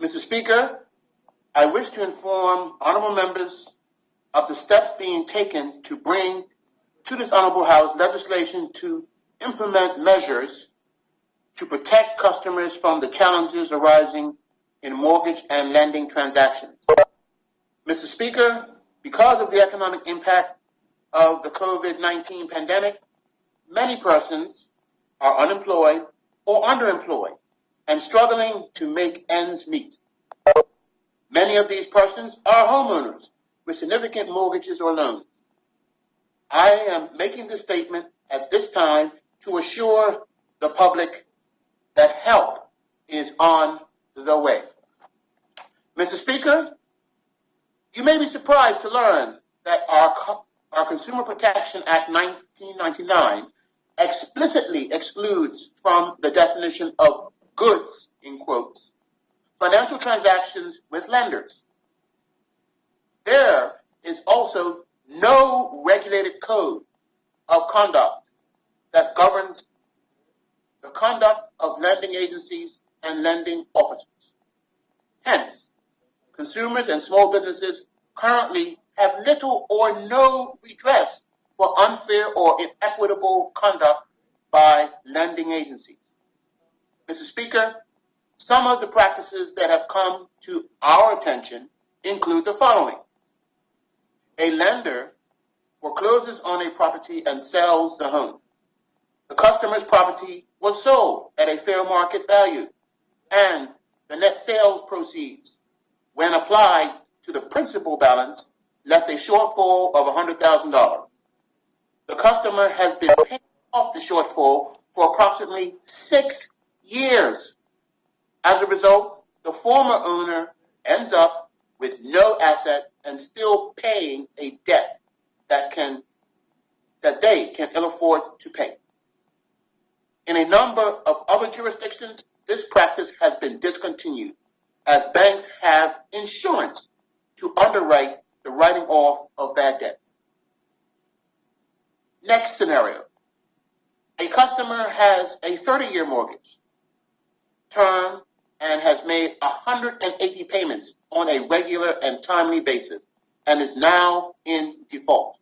Mr. Speaker, I wish to inform honorable members of the steps being taken to bring to this honorable House legislation to implement measures to protect customers from the challenges arising in mortgage and lending transactions. Mr. Speaker, because of the economic impact of the COVID-19 pandemic, many persons are unemployed or underemployed and struggling to make ends meet. Many of these persons are homeowners with significant mortgages or loans. I am making this statement at this time to assure the public that help is on the way. Mr. Speaker, you may be surprised to learn that our Consumer Protection Act 1999 explicitly excludes from the definition of goods, in quotes, financial transactions with lenders. There is also no regulated code of conduct that governs the conduct of lending agencies and lending officers. Hence, consumers and small businesses currently have little or no redress for unfair or inequitable conduct by lending agencies. Mr. Speaker, some of the practices that have come to our attention include the following. A lender forecloses on a property and sells the home. The customer's property was sold at a fair market value, and the net sales proceeds, when applied to the principal balance, left a shortfall of $100,000. The customer has been paying off the shortfall for approximately 6 years. As a result, the former owner ends up with no asset and still paying a debt that they can ill afford to pay. In a number of other jurisdictions, this practice has been discontinued as banks have insurance to underwrite the writing off of bad debts. Next scenario. A customer has a 30-year mortgage term and has made 180 payments on a regular and timely basis and is now in default.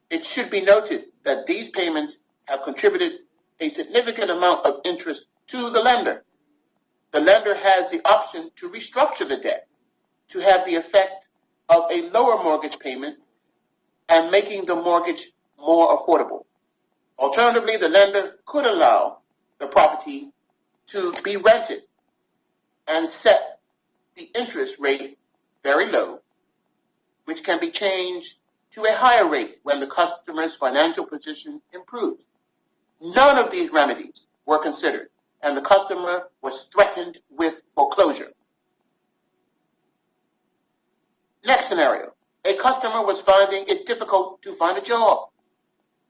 It should be noted that these payments have contributed a significant amount of interest to the lender. The lender has the option to restructure the debt to have the effect of a lower mortgage payment and making the mortgage more affordable. Alternatively, the lender could allow the property to be rented and set the interest rate very low, which can be changed to a higher rate when the customer's financial position improves. None of these remedies were considered, and the customer was threatened with foreclosure. Next scenario. A customer was finding it difficult to find a job.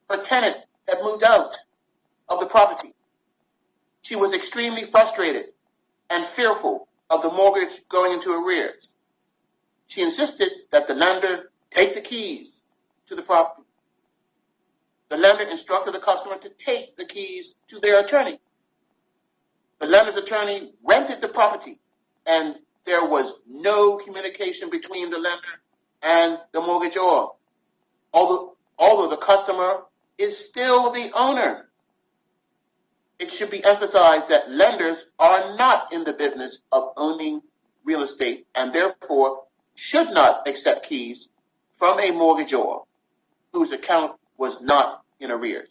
Her tenant had moved out of the property. She was extremely frustrated and fearful of the mortgage going into arrears. She insisted that the lender take the keys to the property. The lender instructed the customer to take the keys to their attorney. The lender's attorney rented the property, and there was no communication between the lender and the mortgagor, although the customer is still the owner. It should be emphasized that lenders are not in the business of owning real estate and therefore should not accept keys from a mortgagor whose account was not in arrears.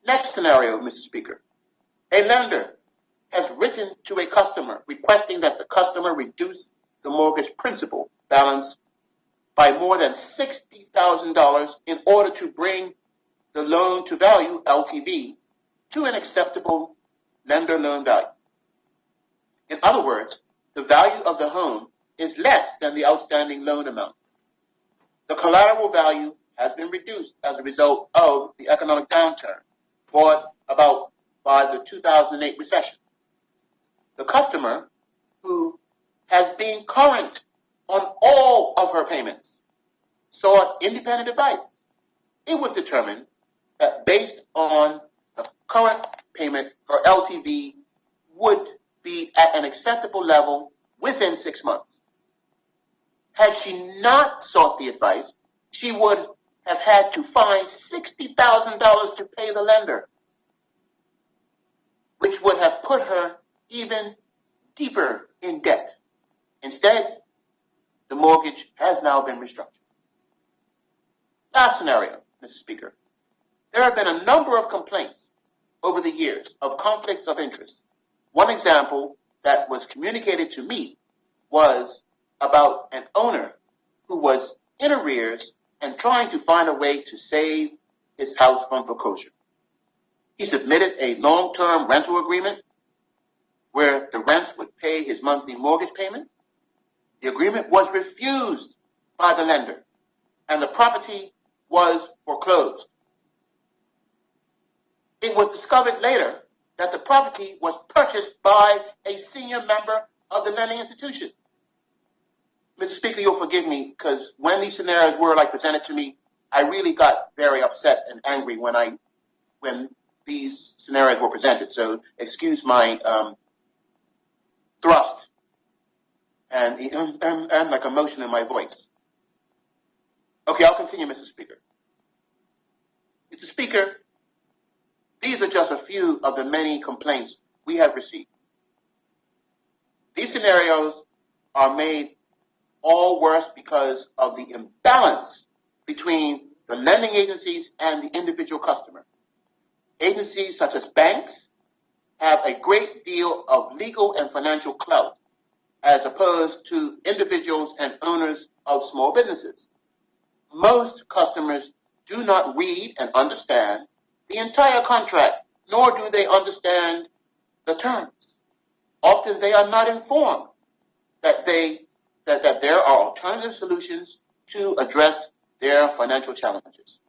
Next scenario, Mr. Speaker. A lender has written to a customer requesting that the customer reduce the mortgage principal balance by more than $60,000 in order to bring the loan to value, LTV, to an acceptable lender loan value. In other words, the value of the home is less than the outstanding loan amount. The collateral value has been reduced as a result of the economic downturn brought about by the 2008 recession. The customer, who has been current on all of her payments, sought independent advice. It was determined that based on the current payment, her LTV would be at an acceptable level within 6 months. Had she not sought the advice, she would have had to find $60,000 to pay the lender, which would have put her even deeper in debt. Instead, the mortgage has now been restructured. Last scenario, Mr. Speaker. There have been a number of complaints over the years of conflicts of interest. One example that was communicated to me was about an owner who was in arrears and trying to find a way to save his house from foreclosure. He submitted a long-term rental agreement where the rents would pay his monthly mortgage payment. The agreement was refused by the lender, and the property was foreclosed. It was discovered later that the property was purchased by a senior member of the lending institution. Mr. Speaker, you'll forgive me, because when these scenarios were presented to me, I really got very upset and angry when these scenarios were presented. So excuse my thrust and emotion in my voice. Okay, I'll continue, Mr. Speaker. Mr. Speaker, these are just a few of the many complaints we have received. These scenarios are made all worse because of the imbalance between the lending agencies and the individual customer. Agencies such as banks have a great deal of legal and financial clout as opposed to individuals and owners of small businesses. Most customers do not read and understand the entire contract, nor do they understand the terms. Often they are not informed that there are alternative solutions to address their financial challenges.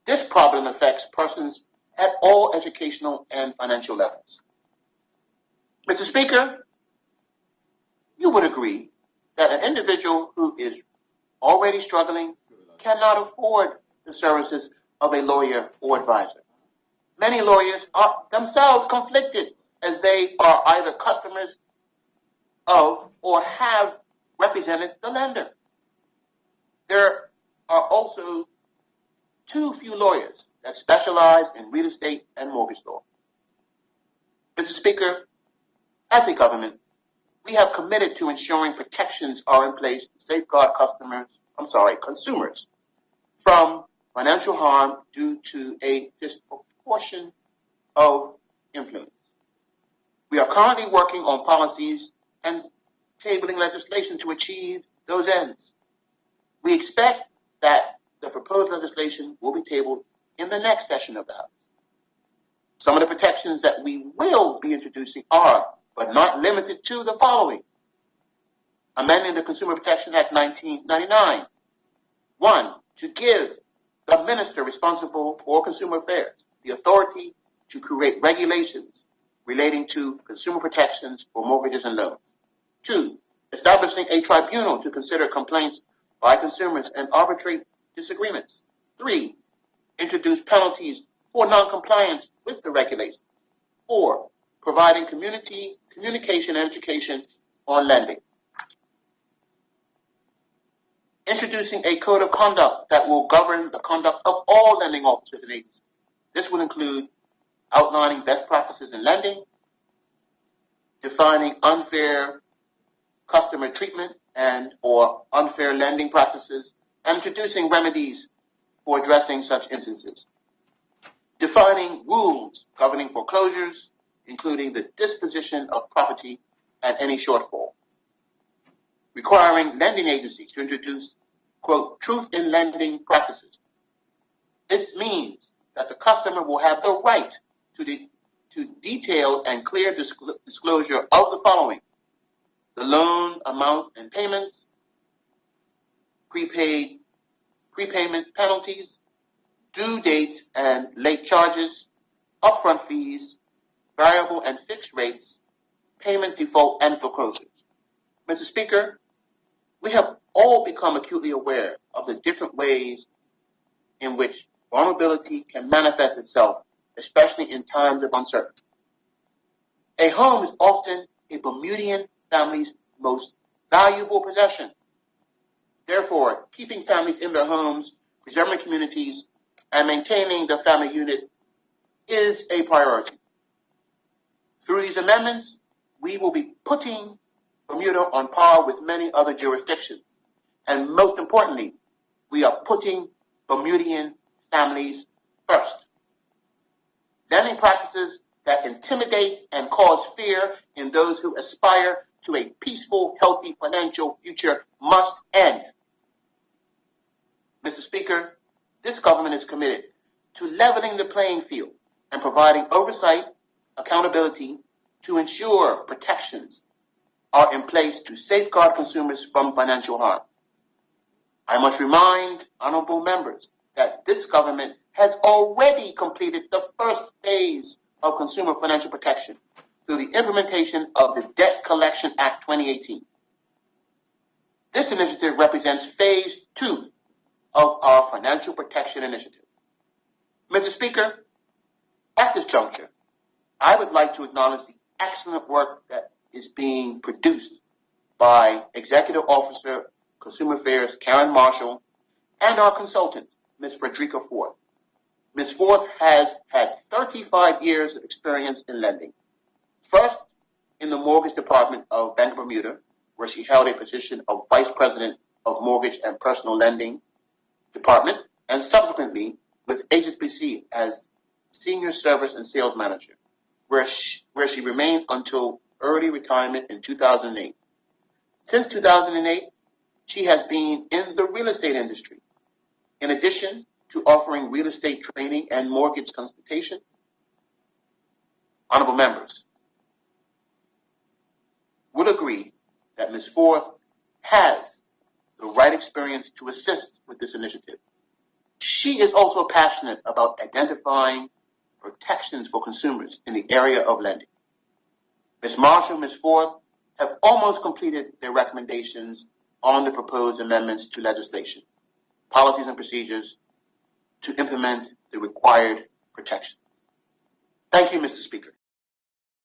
This problem affects persons at all educational and financial levels. Mr. Speaker, you would agree that an individual who is already struggling cannot afford the services of a lawyer or advisor. Many lawyers are themselves conflicted as they are either customers of or have represented the lender. There are also too few lawyers that specialize in real estate and mortgage law. Mr. Speaker, as a government, we have committed to ensuring protections are in place to safeguard consumers from financial harm due to a disproportion of influence. We are currently working on policies and tabling legislation to achieve those ends. We expect that the proposed legislation will be tabled in the next session of the House. Some of the protections that we will be introducing are, but not limited to, the following. Amending the Consumer Protection Act 1999. 1, to give the minister responsible for consumer affairs the authority to create regulations relating to consumer protections for mortgages and loans. 2, establishing a tribunal to consider complaints by consumers and arbitrate disagreements. 3, introduce penalties for noncompliance with the regulations. 4, providing communication and education on lending. Introducing a code of conduct that will govern the conduct of all lending officers and agencies. This will include outlining best practices in lending, defining unfair customer treatment and or unfair lending practices, and introducing remedies for addressing such instances. Defining rules governing foreclosures, including the disposition of property and any shortfall. Requiring lending agencies to introduce, quote, truth in lending practices. This means that the customer will have the right to detailed and clear disclosure of the following: the loan amount and payments, prepayment penalties, due dates and late charges, upfront fees, variable and fixed rates, payment default, and foreclosures. Mr. Speaker, we have all become acutely aware of the different ways in which vulnerability can manifest itself, especially in times of uncertainty. A home is often a Bermudian family's most valuable possession. Therefore, keeping families in their homes, preserving communities, and maintaining the family unit is a priority. Through these amendments, we will be putting Bermuda on par with many other jurisdictions. And most importantly, we are putting Bermudian families first. Lending practices that intimidate and cause fear in those who aspire to a peaceful, healthy financial future must end. Mr. Speaker, this government is committed to leveling the playing field and providing oversight, accountability to ensure protections are in place to safeguard consumers from financial harm. I must remind honorable members that this government has already completed the first phase of consumer financial protection through the implementation of the Debt Collection Act 2018. This initiative represents phase 2 of our financial protection initiative. Mr. Speaker, at this juncture, I would like to acknowledge the excellent work that is being produced by Executive Officer Consumer Affairs Karen Marshall and our consultant, Ms. Frederica Forth. Ms. Forth has had 35 years of experience in lending. First, in the mortgage department of Bank of Bermuda, where she held a position of Vice President of Mortgage and Personal Lending Department, and subsequently with HSBC as Senior Service and Sales Manager, where she remained until early retirement in 2008. Since 2008, she has been in the real estate industry. In addition to offering real estate training and mortgage consultation, honorable members would agree that Ms. Forth has the right experience to assist with this initiative. She is also passionate about identifying protections for consumers in the area of lending. Ms. Marshall and Ms. Forth have almost completed their recommendations on the proposed amendments to legislation, policies and procedures to implement the required protections. Thank you, Mr. Speaker.